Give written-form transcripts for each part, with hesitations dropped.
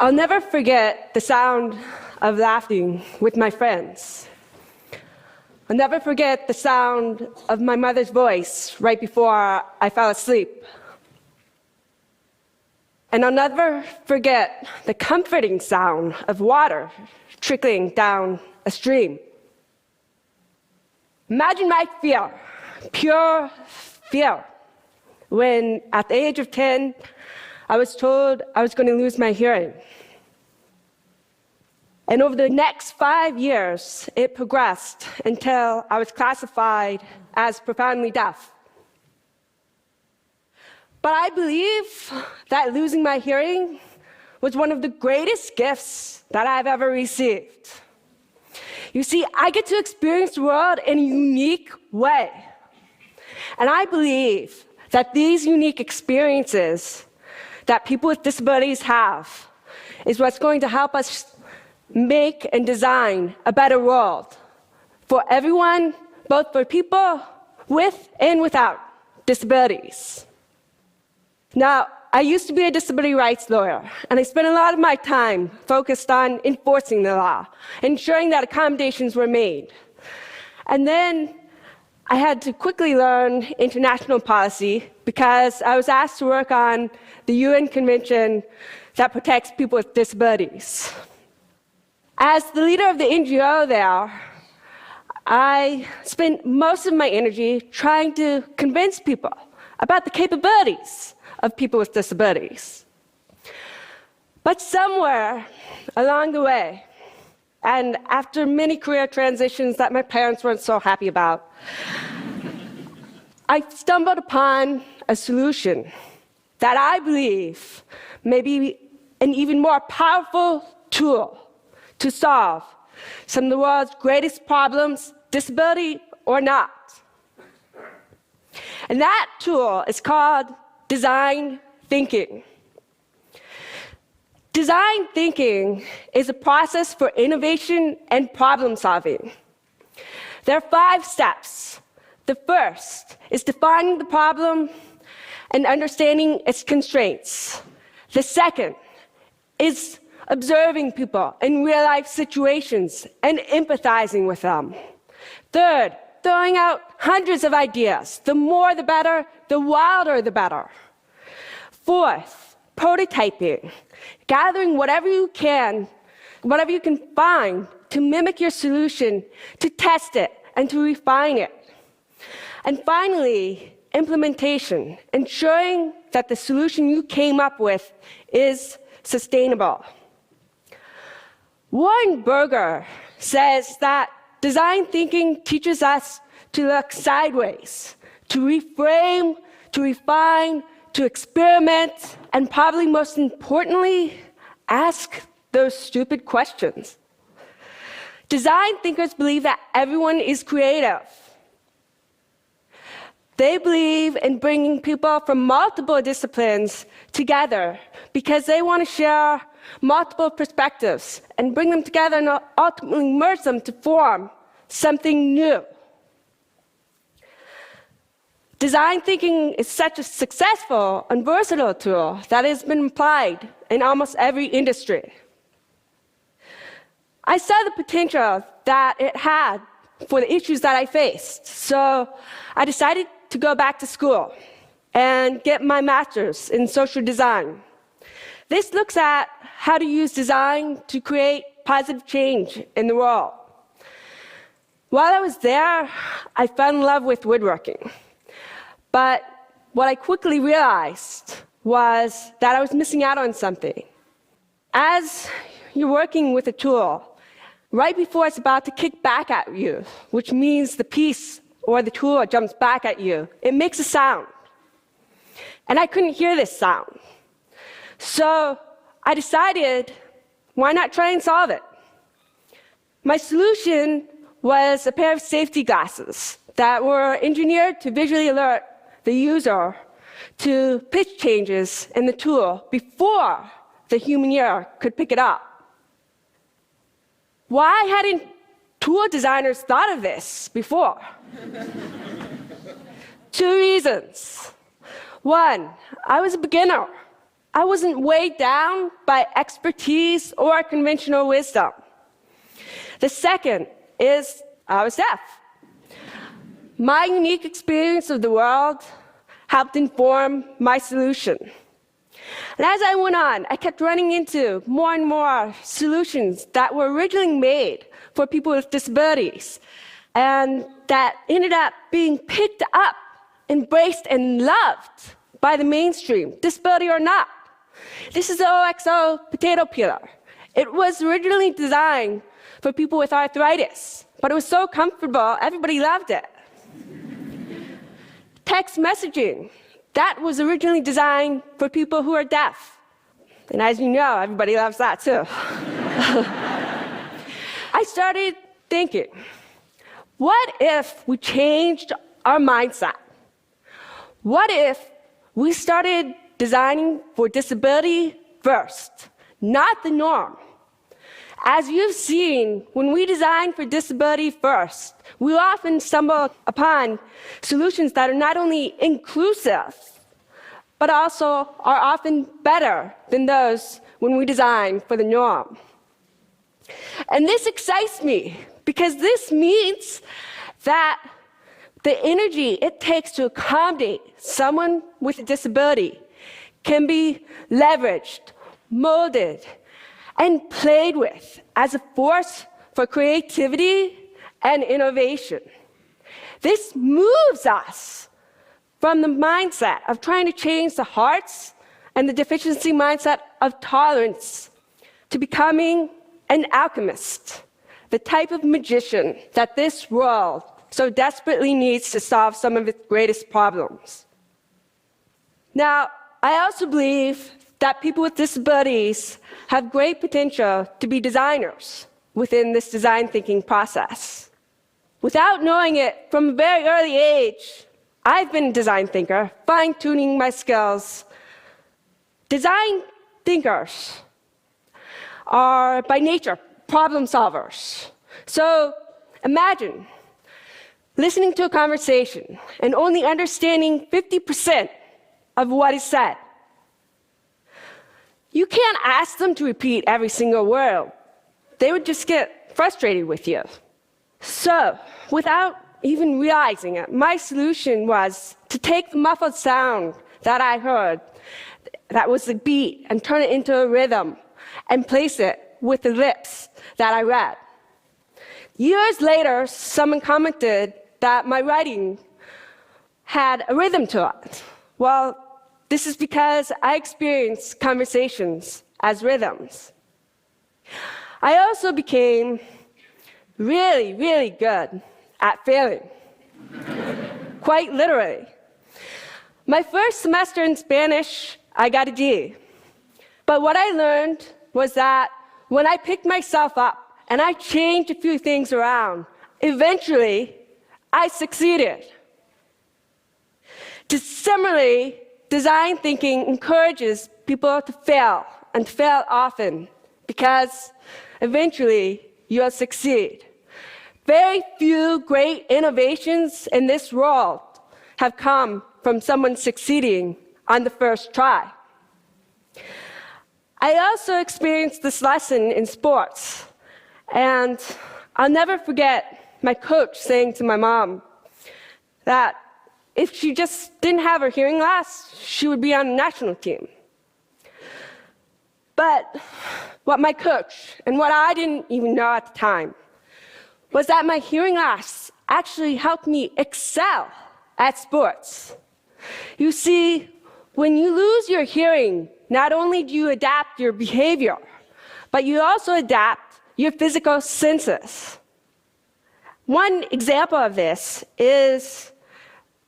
I'll never forget the sound of laughing with my friends. I'll never forget the sound of my mother's voice right before I fell asleep. And I'll never forget the comforting sound of water trickling down a stream. Imagine my fear, pure fear, when at the age of 10, I was told I was going to lose my hearing. And over the next 5 years, it progressed until I was classified as profoundly deaf. But I believe that losing my hearing was one of the greatest gifts that I've ever received. You see, I get to experience the world in a unique way. And I believe that these unique experiences that people with disabilities have is what's going to help us make and design a better world for everyone, both for people with and without disabilities. Now, I used to be a disability rights lawyer, and I spent a lot of my time focused on enforcing the law, ensuring that accommodations were made. And then I had to quickly learn international policy because I was asked to work on the UN Convention that protects people with disabilities. As the leader of the NGO there, I spent most of my energy trying to convince people about the capabilities of people with disabilities. But somewhere along the way, and after many career transitions that my parents weren't so happy about, I stumbled upon a solution that I believe may be an even more powerful tool to solve some of the world's greatest problems, disability or not. And that tool is called design thinking. Design thinking is a process for innovation and problem solving. There are 5 steps. The first is defining the problem and understanding its constraints. The second is observing people in real-life situations and empathizing with them. Third, throwing out hundreds of ideas. The more the better, the wilder the better. Fourth, prototyping, gathering whatever you can find to mimic your solution, to test it, and to refine it. And finally, implementation, ensuring that the solution you came up with is sustainable. Warren Berger says that design thinking teaches us to look sideways, to reframe, to refine, to experiment, and probably most importantly, ask those stupid questions. Design thinkers believe that everyone is creative. They believe in bringing people from multiple disciplines together because they want to share multiple perspectives and bring them together and ultimately merge them to form something new. Design thinking is such a successful and versatile tool that has been applied in almost every industry. I saw the potential that it had for the issues that I faced, so I decided to go back to school and get my master's in social design. This looks at how to use design to create positive change in the world. While I was there, I fell in love with woodworking. But what I quickly realized was that I was missing out on something. As you're working with a tool, right before it's about to kick back at you, which means the piece or the tool jumps back at you, it makes a sound. And I couldn't hear this sound. So I decided, why not try and solve it? My solution was a pair of safety glasses that were engineered to visually alert the user to pitch changes in the tool before the human ear could pick it up. Why hadn't tool designers thought of this before? 2 reasons. 1, I was a beginner. I wasn't weighed down by expertise or conventional wisdom. The second is I was deaf. My unique experience of the world helped inform my solution. And as I went on, I kept running into more and more solutions that were originally made for people with disabilities, and that ended up being picked up, embraced, and loved by the mainstream, disability or not. This is the OXO potato peeler. It was originally designed for people with arthritis, but it was so comfortable, everybody loved it. Text messaging, that was originally designed for people who are deaf. And as you know, everybody loves that too. I started thinking, what if we changed our mindset? What if we started designing for disability first, not the norm? As you've seen, when we design for disability first, we often stumble upon solutions that are not only inclusive, but also are often better than those when we design for the norm. And this excites me, because this means that the energy it takes to accommodate someone with a disability can be leveraged, molded, and played with as a force for creativity and innovation. This moves us from the mindset of trying to change the hearts and the deficiency mindset of tolerance to becoming an alchemist, the type of magician that this world so desperately needs to solve some of its greatest problems. Now, I also believe that people with disabilities have great potential to be designers within this design thinking process. Without knowing it from a very early age, I've been a design thinker, fine-tuning my skills. Design thinkers are, by nature, problem solvers. So imagine listening to a conversation and only understanding 50% of what is said. You can't ask them to repeat every single word. They would just get frustrated with you. So, without even realizing it, my solution was to take the muffled sound that I heard, that was the beat, and turn it into a rhythm, and place it with the lips that I read. Years later, someone commented that my writing had a rhythm to it. Well, this is because I experience conversations as rhythms. I also became really, really good at failing, quite literally. My first semester in Spanish, I got a D. But what I learned was that when I picked myself up and I changed a few things around, eventually I succeeded. Similarly, design thinking encourages people to fail, and fail often, because eventually you'll succeed. Very few great innovations in this world have come from someone succeeding on the first try. I also experienced this lesson in sports, and I'll never forget my coach saying to my mom that if she just didn't have her hearing loss, she would be on the national team. But what my coach, and what I didn't even know at the time, was that my hearing loss actually helped me excel at sports. You see, when you lose your hearing, not only do you adapt your behavior, but you also adapt your physical senses. One example of this is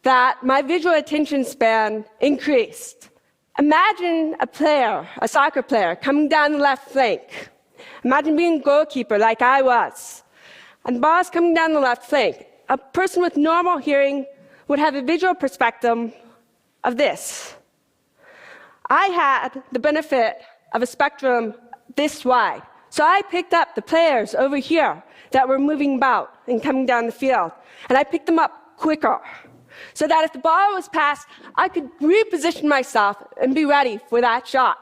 that my visual attention span increased. Imagine a player, a soccer player, coming down the left flank. Imagine being a goalkeeper like I was, and the ball is coming down the left flank. A person with normal hearing would have a visual perspective of this. I had the benefit of a spectrum this wide, so I picked up the players over here that were moving about and coming down the field, and I picked them up quicker. so that if the ball was passed, I could reposition myself and be ready for that shot.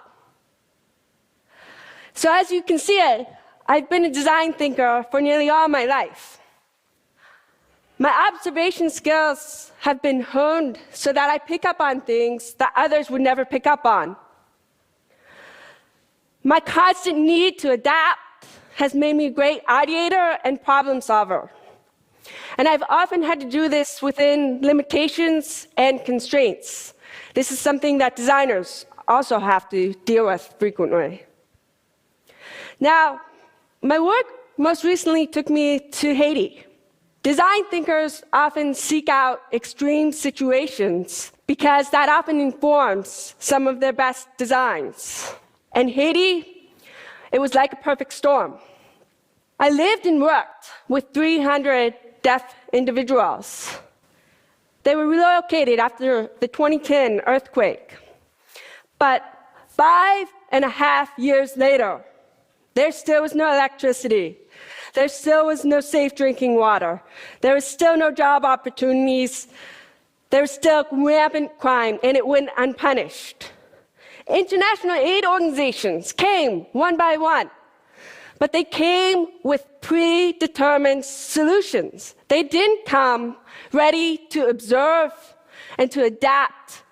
So as you can see it, I've been a design thinker for nearly all my life. My observation skills have been honed so that I pick up on things that others would never pick up on. My constant need to adapt has made me a great ideator and problem solver. And I've often had to do this within limitations and constraints. This is something that designers also have to deal with frequently. Now, my work most recently took me to Haiti. Design thinkers often seek out extreme situations because that often informs some of their best designs. In Haiti, it was like a perfect storm. I lived and worked with 300 deaf individuals. They were relocated after the 2010 earthquake. But 5.5 years later, there still was no electricity. There still was no safe drinking water. There was still no job opportunities. There was still rampant crime, and it went unpunished. International aid organizations came one by one, but they came with predetermined solutions. They didn't come ready to observe and to adapt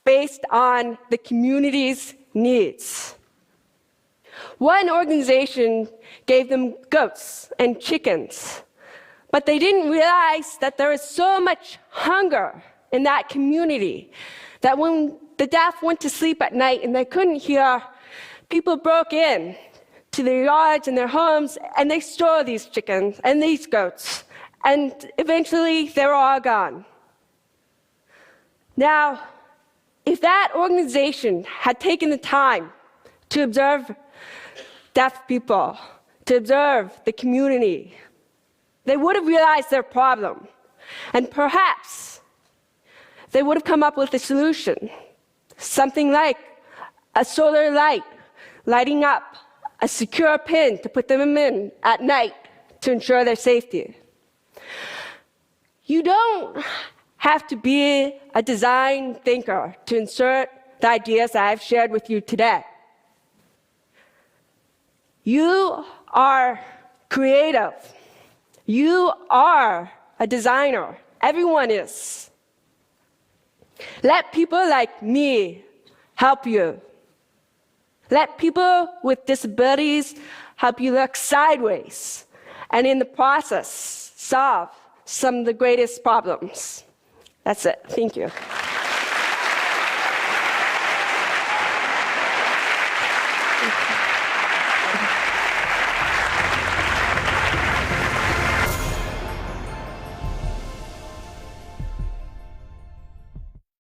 based on the community's needs. One organization gave them goats and chickens, but they didn't realize that there was so much hunger in that community that when the deaf went to sleep at night and they couldn't hear, people broke in to their yards and their homes, and they stole these chickens and these goats, and eventually they were all gone. Now, if that organization had taken the time to observe deaf people, to observe the community, they would have realized their problem, and perhaps they would have come up with a solution. Something like a solar light lighting up a secure pin to put them in at night to ensure their safety. You don't have to be a design thinker to insert the ideas that I've shared with you today. You are creative. You are a designer. Everyone is. Let people like me help you. Let people with disabilities help you look sideways, and in the process, solve some of the greatest problems. That's it. Thank you.